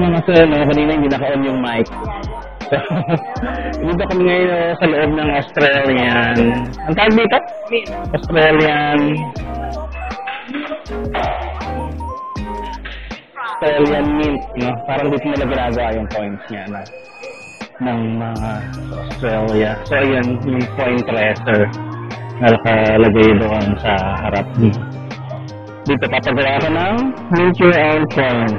mga sir, no? Kanina hindi naka-on yung mic. So, dito kami ngayon sa loob ng Australian. Ang tawag dito? Australian Mint, no? Parang dito nila ginagawa yung points niya, no? Ng mga Australia. So, ayan, yung point tracer na nakalagay doon sa harap. Dito papagawa ko ng mint your own coin.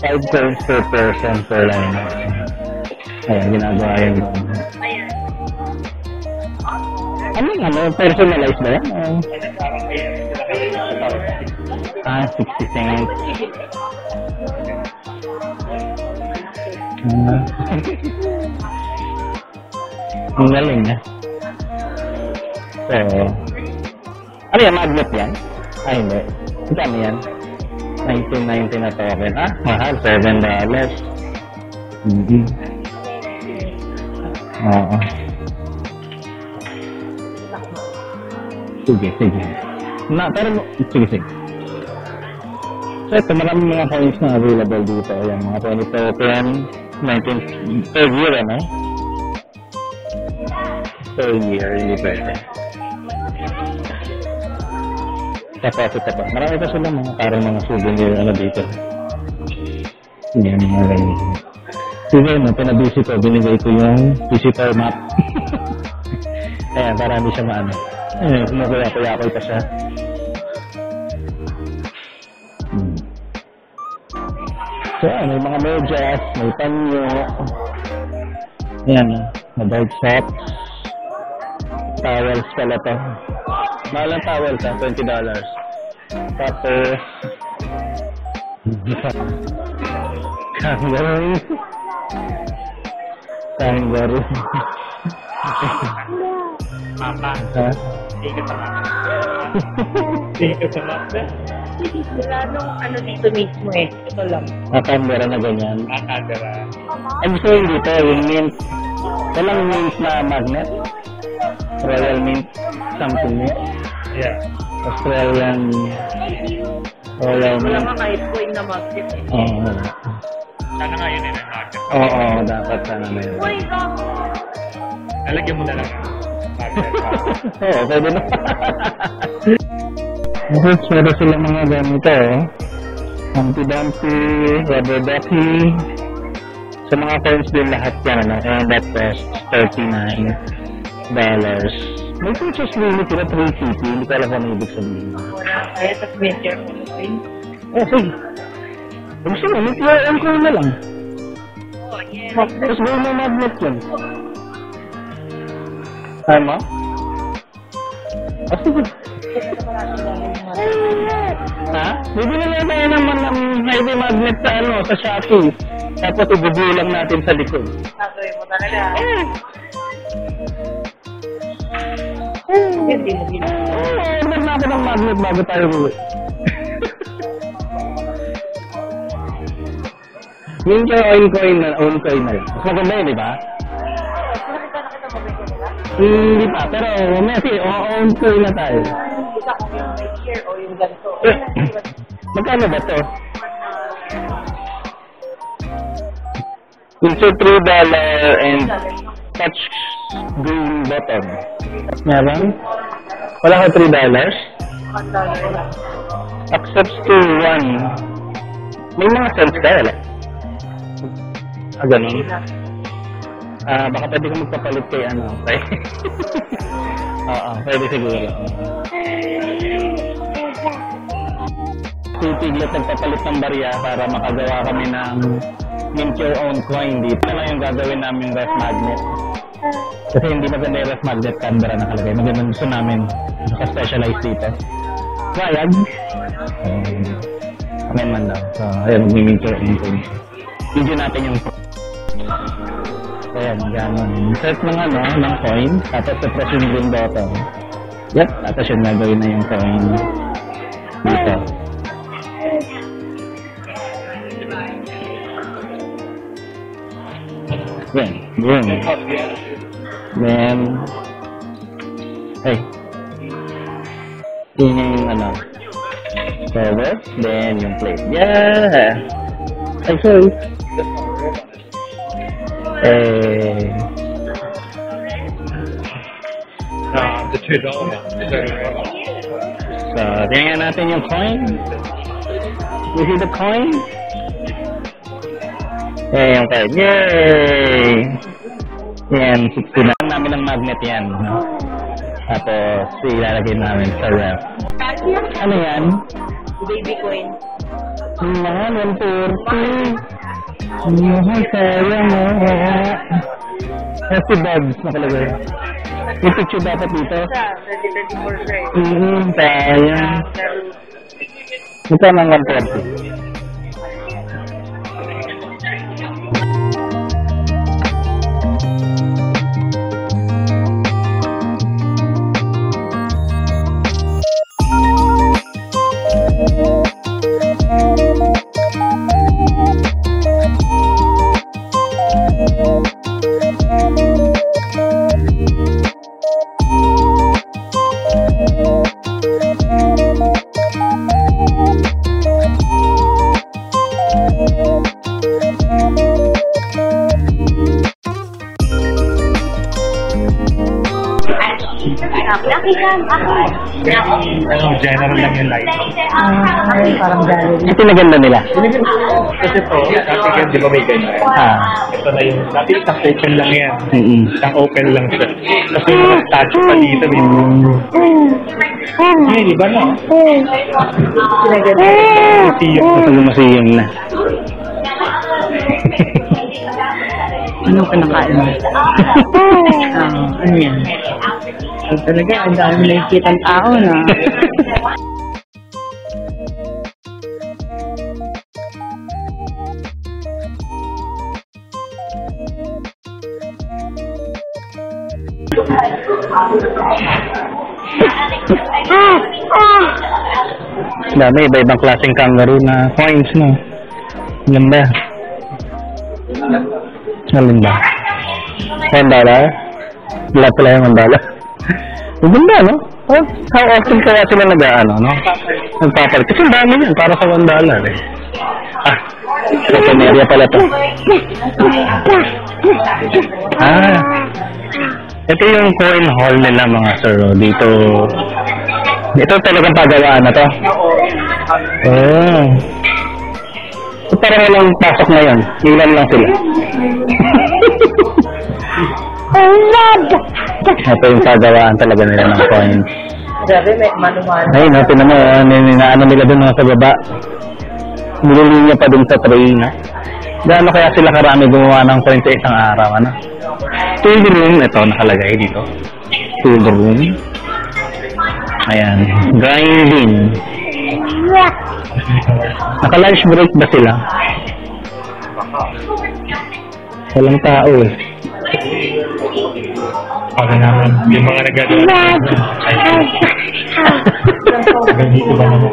5 coins per person per line. Ayan, ginagawa yun. Ano, personalized ba yan? 60 cents. Ang galing na. So, ano yan? Magnet yan? Ay, hindi. Saan yan? 1990 na token. Ah, mahal. $7. Oo. Sige. Pero, sige. So, ito, maraming mga coins na available dito. Ayan, mga 20 token, 19 per year, ano? Per year, hindi pwede. Tapos ito pa. Marami pa sila mga parang mga souvenir, ano dito. Yan, mga ganyan. Sige, no, pinabisi ko, binigay ko yung visitor map. Ayan, para hindi siya maano. Ayan, kumukuya-kuya pa siya. So, may mga medyas, may panyo. Ayan, mobile shops. Towels pala to. Mahal ang towels, $20. Tapos, kangaroo. Mapa. Ha? Hindi ka sa mapa. Wala nung ano dito mismo eh. Ito lang. Camera na ganyan. Camera. Ay, gusto yung dito, yung mint. Walang mint na magnet. Royal Mint. Something mint. Yeah. Australian Royal Wala Mint. nga kahit coin na magnet eh. Oo. Sana nga yun yung market. Oo, dapat sana na yun. Uy, God! Lalagyan mo na lang. Oo, pwede na. Okay, meron sila mga ganito eh. Humpty Dumpty, Rubber Ducky. Sa mga coins din lahat yan, ano? And that costs $39. May purchase limit sila, 350. Hindi ko alam kung ano ibig sabihin. Wala kaya, tapos medyo coin. Oh, sige. Gusto mo, may PRM ko na lang. Oh, yeah. Tapos may mga magnet yun. Tama? Oh, sige. Ha? Bibili na tayo naman ng ID magnet sa ano, sa Shopee. Tapos ibubulang natin sa likod. Gagawin mo talaga. Hindi mo ginagawa. Order na ako ng magnet bago tayo uwi. Yung own coin na lang. Mas maganda yun, di ba? Nakita mo ba nila? Hindi pa, pero may own coin na tayo. Kita ko yung may share o yung ganito. Magkano ba to? It's a $3 and touch green button. Meron? Wala ka $3? Accepts to 1. May mga cents ka, wala? Ah, ganun. Baka pwede ka magpapalit kay ano, okay? Oo, pwede siguro. Titiglat nagpapalit ng barya para makagawa kami ng mint your own coin. Dito na lang yung gagawin namin ref magnet. Kasi hindi maganda yung ref magnet camera nakalagay. Maganda gusto namin naka-specialize dito. Bayag. Amen man daw. So, ayun, mag-mint your own coin. Video natin yung ayan, gano'n. Set ng ano, ng coin. Tapos press yung green button. Yep, tapos yun nagawin na yung coin dito. Yan, boom. Then, hey. Yun yung ano, cover. Then, yung plate. Yeah! Ay, sorry. Eh, The $2 one. so, tingnan natin yung coin. You see the coin? Eh, yung coin. Yay! Yan, 60 na namin ng magnet yan. No? Tapos, ilalagay namin sa ref. Ano yan? Baby coin. Mahal, 140. Mahal, sayang mo. Kasi bags nakalagay. Yung picture dapat dito. Sa 2024 sir. Sayang. Ito ng 140. General lang yung light. Parang galing. Ito naganda nila. Kasi ito, dati yan, di ba may ganyan? Ito na yung, dati isang open lang yan. Isang open lang siya. Kasi yung mga statue pa dito, may di ba no? Museum. Museum na. Anong kinakain mo? Ano yan? Talaga, ang dami nakikita ng tao na. Dami, iba-ibang klaseng kangaroo na coins, no? Ganda. Alin ba? $1? Wala pala yung $1. Ang ganda, no? Oh, how often kaya sila nag-ano, no? Nagpapalit. Kasi ang dami yan, para sa $1 eh. Ah, open area pala to. Ah, ito yung coin hall nila mga sir. Dito, ito talagang pagawaan na to. Oh. So, parang walang pasok na yun. Ilan lang sila. Ito yung pagawaan talaga nila ng coins. Grabe, may manuman. Ay, no, tinan mo, ano nila dun sa baba. Nililinya pa dun sa tray, no? Gaano kaya sila karami gumawa ng coin sa isang araw, ano? Tool room, ito nakalagay dito. Tool room. Ayan, grinding. Naka-lunch break ba sila? Walang tao eh. Pagka naman, yung mga nagagawa. Ganito ba naman?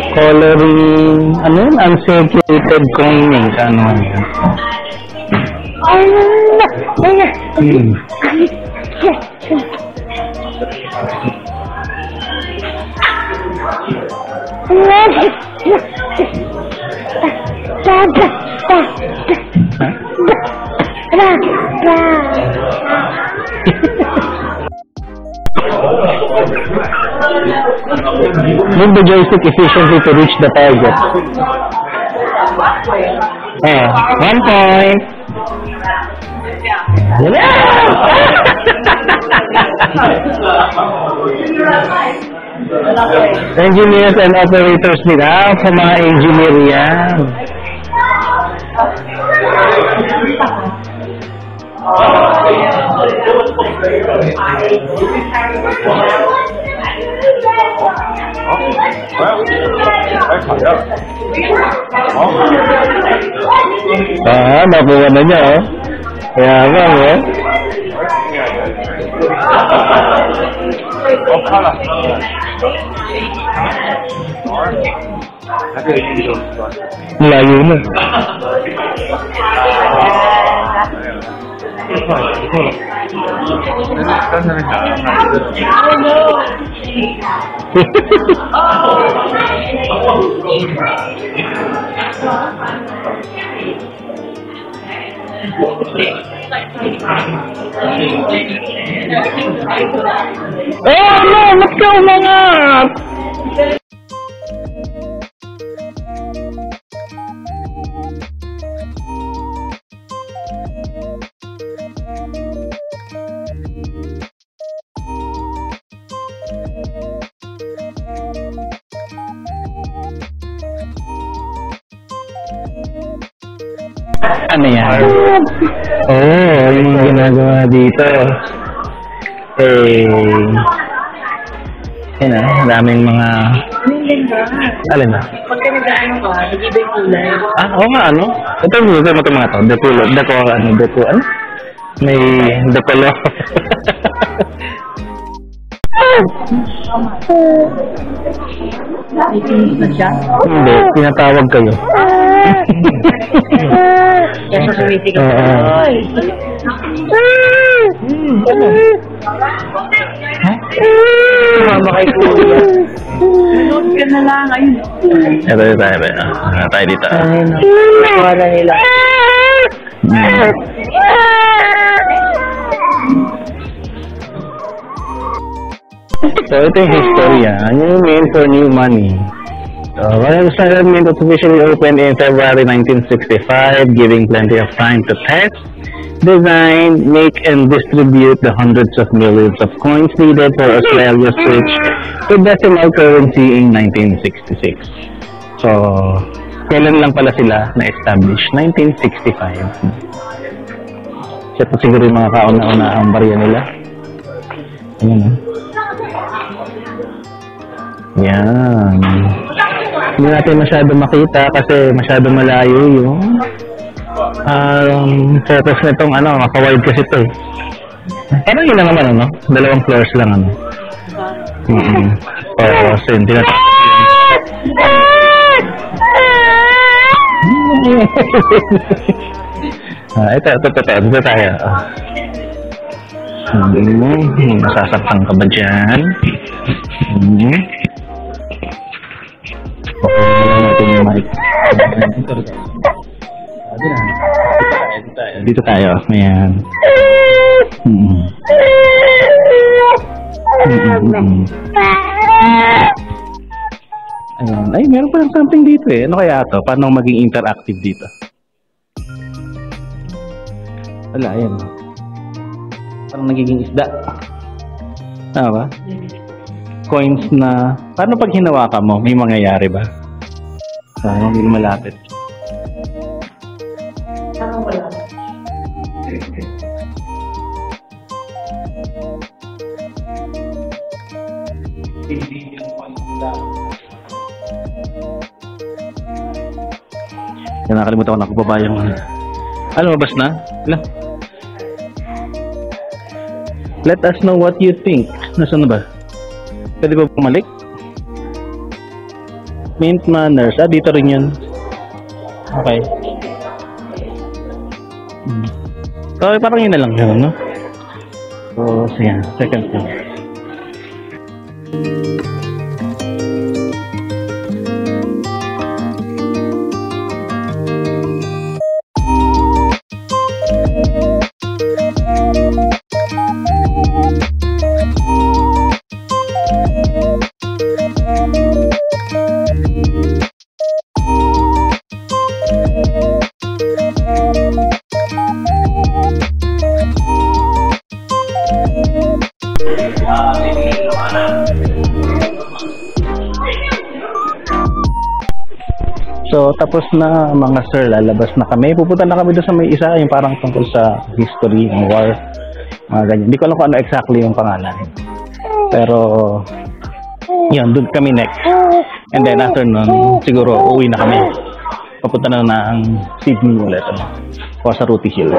Coloring, ano yun? Unsaturated coining. Ano yun? Move the joystick efficiently to reach the target. 1 point. Engineers and operators nila. Sa mga engineer yan. Nakuha na niya, oh. Kaya nga, oh. Layo na. Oh no! Let's go mga! Ano yan? Oh, yung mga ginagawa dito. Yan na, daming mga... Alin na? Pag nag-ano ka, nag-iba yung kulay. Oo nga, ano? Ito mga to. Deco, ano? May decolo. May finish na siya. Hindi, tinatawag kayo. Kaya siya sumisi ka. Oo. Ay! Mama kay kuya. Manood ka na lang. Ayun. Ito tayo. Tayo dito. Ayun. Nakuha na nila. So, ito yung history, New name for new money. Royal Standard Mint was officially opened in February 1965, giving plenty of time to test, design, make, and distribute the hundreds of millions of coins needed for Australia's switch to decimal currency in 1966. So, kailan lang pala sila na-establish? 1965. Siya po siguro yung mga kauna-una ang barya nila. Ayan, Yan. Hindi natin masyado makita kasi masyado malayo yung purpose nitong maka-wide kasi ito. Parang yun lang naman, 2 floors lang, So, hindi natin. Ito tayo. Masasaktan ka ba dyan? Pakunin natin yung mic. Dito tayo. Ayan. Ayan. Ay, meron pa lang something dito Ano kaya ito? Paano maging interactive dito? Wala, ayan. Parang nagiging isda. Tama ba? Coins na... Paano pag hinawakan mo? May mangyayari ba? Parang hindi malapit. Wala. Nakalimutan ko na kung babayang lumabas na? Let us know what you think. Nasaan na ba? Pwede ba bumalik? Mint manners. Dito rin yun. Okay. So, parang yun na lang yun, no? So, sige. Second thing. So, tapos na mga sir, lalabas na kami. Pupunta na kami doon sa may isa, yung parang tungkol sa history ng war, mga ganyan. Hindi ko alam kung ano exactly yung pangalan. Pero, yun, doon kami next. And then after nun, siguro uwi na kami. Papunta na ang Sydney ulit. O sa Rooty Hill.